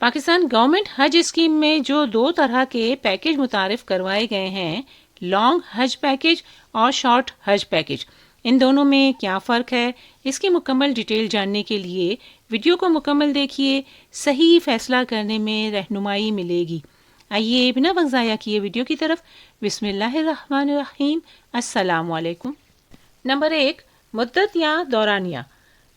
Pakistan government حج scheme میں جو 2 طرح کے پیکج متعارف کروائے گئے ہیں، لانگ حج پیکج اور شارٹ حج پیکج، ان دونوں میں کیا فرق ہے، اس کی مکمل ڈیٹیل جاننے کے لیے ویڈیو کو مکمل دیکھیے، صحیح فیصلہ کرنے میں رہنمائی ملے گی۔ آئیے بنا وقت ضائع کیے ویڈیو کی طرف۔ بسم اللہ الرحمن الرحیم۔ السلام علیکم۔ نمبر 1، مدت یا دورانیہ۔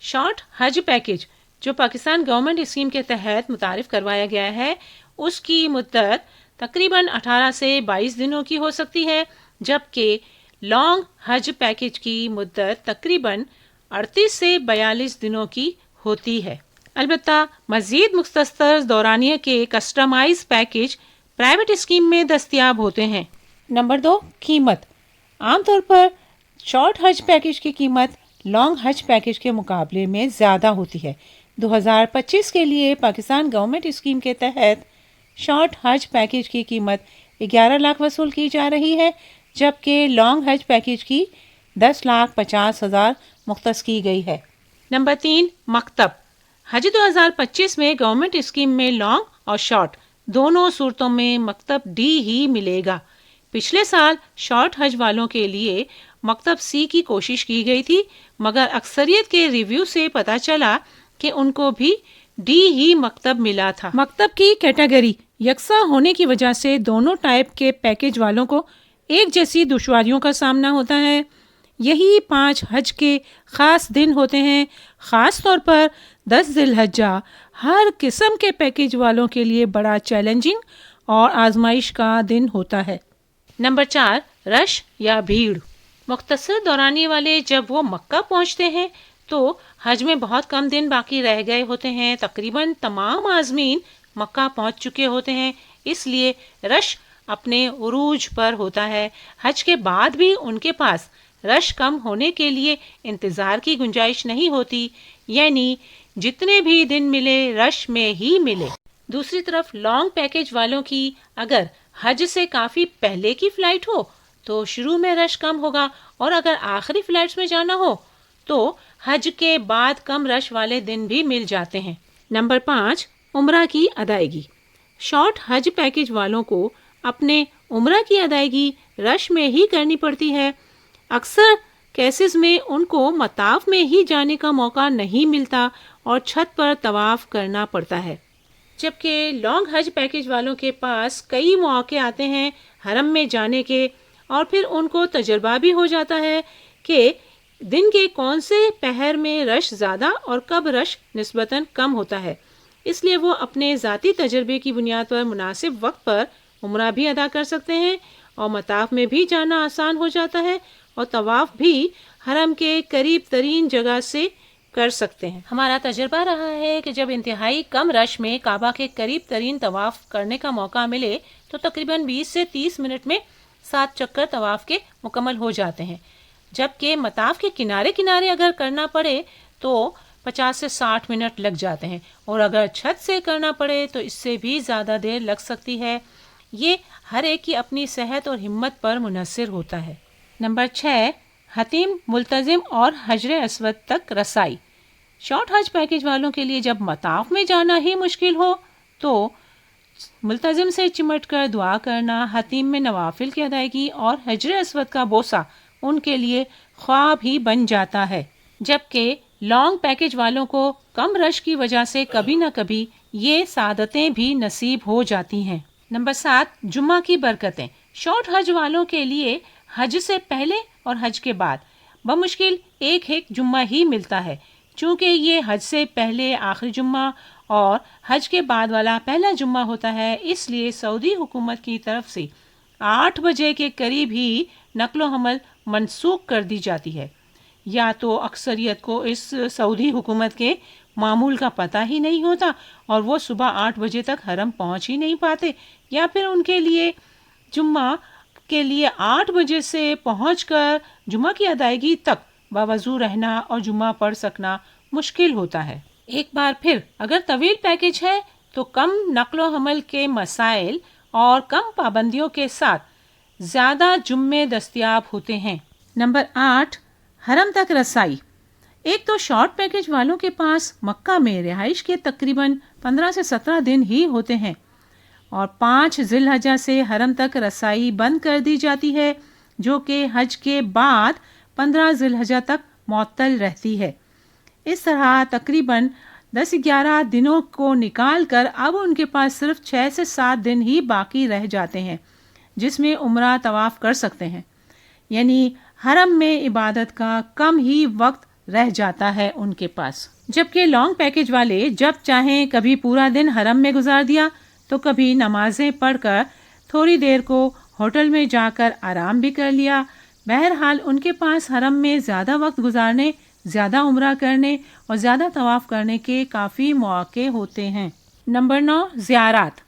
شارٹ حج پیکج جو پاکستان گورنمنٹ اسکیم کے تحت متعارف کروایا گیا ہے، اس کی مدت تقریباً 18 سے 22 دنوں کی ہو سکتی ہے، جبکہ لانگ حج پیکج کی مدت تقریباً 38 سے 42 دنوں کی ہوتی ہے۔ البتہ مزید مختصر دورانیہ کے کسٹمائز پیکج پرائیویٹ اسکیم میں دستیاب ہوتے ہیں۔ نمبر 2، قیمت۔ عام طور پر شارٹ حج پیکج کی قیمت لانگ حج پیکج کے مقابلے میں زیادہ ہوتی ہے۔ 2025 کے لیے پاکستان گورنمنٹ اسکیم کے تحت شارٹ حج پیکج کی قیمت 11 لاکھ وصول کی جا رہی ہے، جبکہ لانگ حج پیکج کی 10,50,000 مختص کی گئی ہے۔ نمبر 3، مکتب۔ حج 2025 میں گورنمنٹ اسکیم میں لانگ اور شارٹ دونوں صورتوں میں مکتب ڈی ہی ملے گا۔ پچھلے سال شارٹ حج والوں کے لیے مکتب سی کی کوشش کی گئی تھی، مگر اکثریت کے ریویو سے پتہ چلا کہ ان کو بھی ڈی ہی مکتب ملا تھا۔ مکتب کی کیٹیگری یکساں ہونے کی وجہ سے دونوں ٹائپ کے پیکج والوں کو ایک جیسی دشواریوں کا سامنا ہوتا ہے۔ یہی 5 حج کے خاص دن ہوتے ہیں، خاص طور پر 10 ذی الحجہ ہر قسم کے پیکج والوں کے لیے بڑا چیلنجنگ اور آزمائش کا دن ہوتا ہے۔ نمبر 4، رش یا بھیڑ۔ مختصر دورانی والے جب وہ مکہ پہنچتے ہیں تو حج میں بہت کم دن باقی رہ گئے ہوتے ہیں، تقریباً تمام عازمین مکہ پہنچ چکے ہوتے ہیں، اس لیے رش اپنے عروج پر ہوتا ہے۔ حج کے بعد بھی ان کے پاس رش کم ہونے کے لیے انتظار کی گنجائش نہیں ہوتی، یعنی جتنے بھی دن ملے رش میں ہی ملے۔ دوسری طرف لانگ پیکج والوں کی اگر حج سے کافی پہلے کی فلائٹ ہو تو شروع میں رش کم ہوگا، اور اگر آخری فلائٹس میں جانا ہو تو حج کے بعد کم رش والے دن بھی مل جاتے ہیں۔ نمبر 5، عمرہ کی ادائیگی۔ شارٹ حج پیکج والوں کو اپنے عمرہ کی ادائیگی رش میں ہی کرنی پڑتی ہے۔ اکثر کیسز میں ان کو مطاف میں ہی جانے کا موقع نہیں ملتا اور چھت پر طواف کرنا پڑتا ہے، جبکہ لانگ حج پیکج والوں کے پاس کئی مواقع آتے ہیں حرم میں جانے کے، اور پھر ان کو تجربہ بھی ہو جاتا ہے کہ دن کے کون سے پہر میں رش زیادہ اور کب رش نسبتاً کم ہوتا ہے، اس لیے وہ اپنے ذاتی تجربے کی بنیاد پر مناسب وقت پر عمرہ بھی ادا کر سکتے ہیں، اور مطاف میں بھی جانا آسان ہو جاتا ہے، اور طواف بھی حرم کے قریب ترین جگہ سے کر سکتے ہیں۔ ہمارا تجربہ رہا ہے کہ جب انتہائی کم رش میں کعبہ کے قریب ترین طواف کرنے کا موقع ملے تو تقریباً 20 سے 30 منٹ میں 7 چکر طواف کے مکمل ہو جاتے ہیں، جبکہ مطاف کے کنارے کنارے اگر کرنا پڑے تو 50 سے 60 منٹ لگ جاتے ہیں، اور اگر چھت سے کرنا پڑے تو اس سے بھی زیادہ دیر لگ سکتی ہے۔ یہ ہر ایک کی اپنی صحت اور ہمت پر منحصر ہوتا ہے۔ نمبر 6، حتیم ملتزم اور حجر اسود تک رسائی۔ شارٹ حج پیکج والوں کے لیے جب مطاف میں جانا ہی مشکل ہو تو ملتزم سے چمٹ کر دعا کرنا، حتیم میں نوافل کی ادائیگی اور حجر اسود کا بوسہ ان کے لیے خواب ہی بن جاتا ہے، جبکہ لانگ پیکج والوں کو کم رش کی وجہ سے کبھی نہ کبھی یہ سعادتیں بھی نصیب ہو جاتی ہیں۔ نمبر 7، جمعہ کی برکتیں۔ شارٹ حج والوں کے لیے حج سے پہلے اور حج کے بعد بمشکل ایک جمعہ ہی ملتا ہے، چونکہ یہ حج سے پہلے آخری جمعہ اور حج کے بعد والا پہلا جمعہ ہوتا ہے، اس لیے سعودی حکومت کی طرف سے 8 بجے کے قریب ہی نقل و حمل منسوخ کر دی جاتی ہے۔ یا تو اکثریت کو اس سعودی حکومت کے معمول کا پتہ ہی نہیں ہوتا اور وہ صبح 8 بجے تک حرم پہنچ ہی نہیں پاتے، یا پھر ان کے لیے جمعہ کے لیے 8 بجے سے پہنچ کر جمعہ کی ادائیگی تک باوضو رہنا اور جمعہ پڑھ سکنا مشکل ہوتا ہے۔ ایک بار پھر اگر طویل پیکج ہے تو کم نقل و حمل کے مسائل اور کم پابندیوں کے ساتھ زیادہ جمعے دستیاب ہوتے ہیں۔ نمبر 8، حرم تک رسائی۔ ایک تو شارٹ پیکج والوں کے پاس مکہ میں رہائش کے تقریباً 15 سے 17 دن ہی ہوتے ہیں، اور 5 ذی الحجہ سے حرم تک رسائی بند کر دی جاتی ہے، جو کہ حج کے بعد 15 ذی الحجہ تک معطل رہتی ہے۔ اس طرح تقریباً 10-11 دنوں کو نکال کر اب ان کے پاس صرف 6 سے 7 دن ہی باقی رہ جاتے ہیں جس میں عمرہ طواف کر سکتے ہیں، یعنی حرم میں عبادت کا کم ہی وقت رہ جاتا ہے ان کے پاس۔ جبکہ لانگ پیکج والے جب چاہیں کبھی پورا دن حرم میں گزار دیا تو کبھی نمازیں پڑھ کر تھوڑی دیر کو ہوٹل میں جا کر آرام بھی کر لیا۔ بہرحال ان کے پاس حرم میں زیادہ وقت گزارنے، زیادہ عمرہ کرنے اور زیادہ طواف کرنے کے کافی مواقع ہوتے ہیں۔ نمبر 9، زیارات۔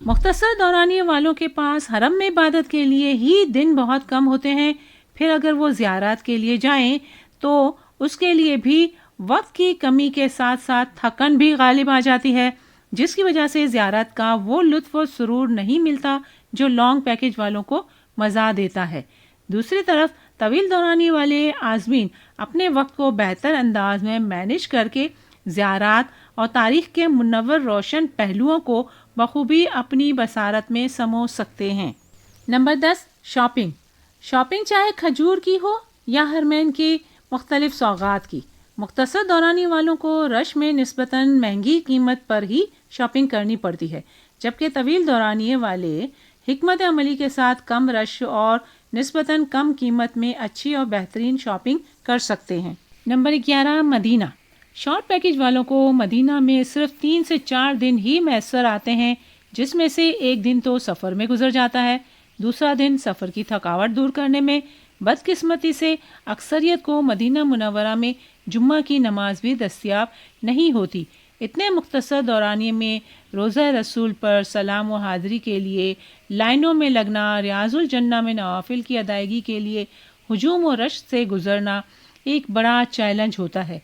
مختصر دورانیے والوں کے پاس حرم میں عبادت کے لیے ہی دن بہت کم ہوتے ہیں، پھر اگر وہ زیارات کے لیے جائیں تو اس کے لیے بھی وقت کی کمی کے ساتھ ساتھ تھکن بھی غالب آ جاتی ہے، جس کی وجہ سے زیارت کا وہ لطف و سرور نہیں ملتا جو لانگ پیکج والوں کو مزہ دیتا ہے۔ دوسری طرف طویل دورانی والے عازمین اپنے وقت کو بہتر انداز میں مینج کر کے زیارات اور تاریخ کے منور روشن پہلوؤں کو بخوبی اپنی بصارت میں سمو سکتے ہیں۔ Number 10، shopping. شاپنگ چاہے کھجور کی ہو یا حرمین کی مختلف سوغات کی، مختصر دورانی والوں کو رش میں نسبتاً مہنگی قیمت پر ہی شاپنگ کرنی پڑتی ہے، جبکہ طویل دورانیے والے حکمت عملی کے ساتھ کم رش اور نسبتاً کم قیمت میں اچھی اور بہترین شاپنگ کر سکتے ہیں۔ نمبر 11، مدینہ۔ شارٹ پیکج والوں کو مدینہ میں صرف 3 سے 4 دن ہی میسر آتے ہیں، جس میں سے ایک دن تو سفر میں گزر جاتا ہے، دوسرا دن سفر کی تھکاوٹ دور کرنے میں۔ بدقسمتی سے اکثریت کو مدینہ منورہ میں جمعہ کی نماز بھی دستیاب نہیں ہوتی۔ اتنے مختصر دورانیے میں روضہ رسول پر سلام و حاضری کے لیے لائنوں میں لگنا، ریاض الجنہ میں نوافل کی ادائیگی کے لیے ہجوم و رش سے گزرنا ایک بڑا چیلنج ہوتا ہے۔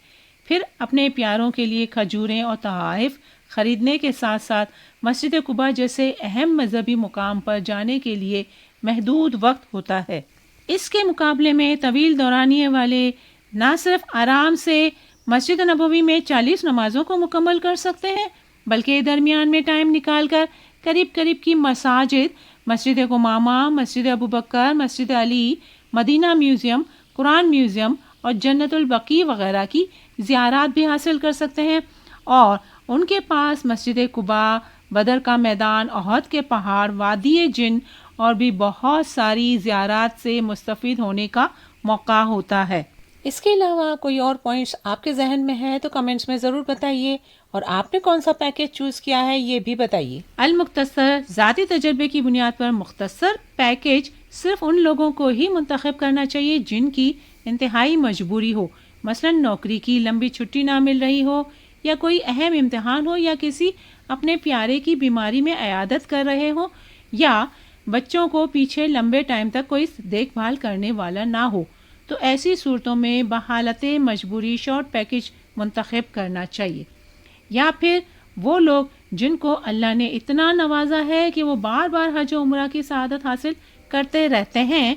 پھر اپنے پیاروں کے لیے کھجوریں اور تحائف خریدنے کے ساتھ ساتھ مسجد قباء جیسے اہم مذہبی مقام پر جانے کے لیے محدود وقت ہوتا ہے۔ اس کے مقابلے میں طویل دورانیے والے نہ صرف آرام سے مسجد نبوی میں 40 نمازوں کو مکمل کر سکتے ہیں، بلکہ درمیان میں ٹائم نکال کر قریب کی مساجد، مسجد قمامہ، مسجد ابوبکر، مسجد علی، مدینہ میوزیم، قرآن میوزیم اور جنت البقیع وغیرہ کی زیارات بھی حاصل کر سکتے ہیں، اور ان کے پاس مسجد قباء، بدر کا میدان، احد کے پہاڑ، وادی جن اور بھی بہت ساری زیارات سے مستفید ہونے کا موقع ہوتا ہے۔ اس کے علاوہ کوئی اور پوائنٹس آپ کے ذہن میں ہے تو کمنٹس میں ضرور بتائیے، اور آپ نے کون سا پیکج چوز کیا ہے یہ بھی بتائیے۔ المختصر ذاتی تجربے کی بنیاد پر مختصر پیکج صرف ان لوگوں کو ہی منتخب کرنا چاہیے جن کی انتہائی مجبوری ہو، مثلا نوکری کی لمبی چھٹی نہ مل رہی ہو، یا کوئی اہم امتحان ہو، یا کسی اپنے پیارے کی بیماری میں عیادت کر رہے ہو، یا بچوں کو پیچھے لمبے ٹائم تک کوئی دیکھ بھال کرنے والا نہ ہو، تو ایسی صورتوں میں بحالت مجبوری شارٹ پیکج منتخب کرنا چاہیے۔ یا پھر وہ لوگ جن کو اللہ نے اتنا نوازا ہے کہ وہ بار بار حج و عمرہ کی سعادت حاصل کرتے رہتے ہیں،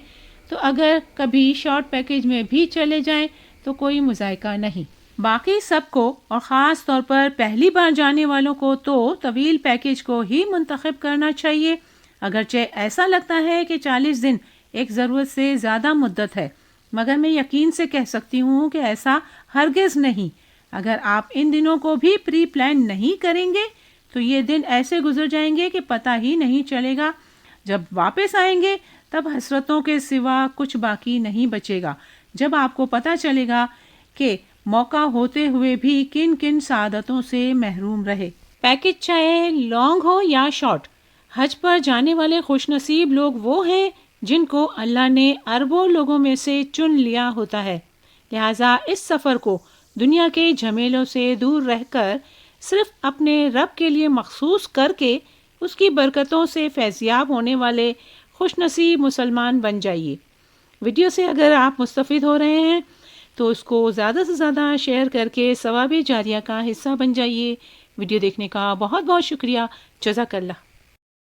تو اگر کبھی شارٹ پیکج میں بھی چلے جائیں تو کوئی مذائقہ نہیں۔ باقی سب کو، اور خاص طور پر پہلی بار جانے والوں کو، تو طویل پیکج کو ہی منتخب کرنا چاہیے، اگرچہ ایسا لگتا ہے کہ 40 دن ایک ضرورت سے زیادہ مدت ہے، مگر میں یقین سے کہہ سکتی ہوں کہ ایسا ہرگز نہیں۔ اگر آپ ان دنوں کو بھی پری پلان نہیں کریں گے تو یہ دن ایسے گزر جائیں گے کہ پتہ ہی نہیں چلے گا۔ جب واپس آئیں گے تب حسرتوں کے سوا کچھ باقی نہیں بچے گا، جب آپ کو پتہ چلے گا کہ موقع ہوتے ہوئے بھی کن کن سعادتوں سے محروم رہے۔ پیکج چاہے لانگ ہو یا شارٹ، حج پر جانے والے خوش نصیب لوگ وہ ہیں جن کو اللہ نے اربوں لوگوں میں سے چن لیا ہوتا ہے، لہٰذا اس سفر کو دنیا کے جھمیلوں سے دور رہ کر صرف اپنے رب کے لیے مخصوص کر کے اس کی برکتوں سے فیضیاب ہونے والے خوش نصیب مسلمان بن جائیے۔ ویڈیو سے اگر آپ مستفید ہو رہے ہیں تو اس کو زیادہ سے زیادہ شیئر کر کے ثواب جاریہ کا حصہ بن جائیے۔ ویڈیو دیکھنے کا بہت بہت شکریہ۔ جزاک اللہ۔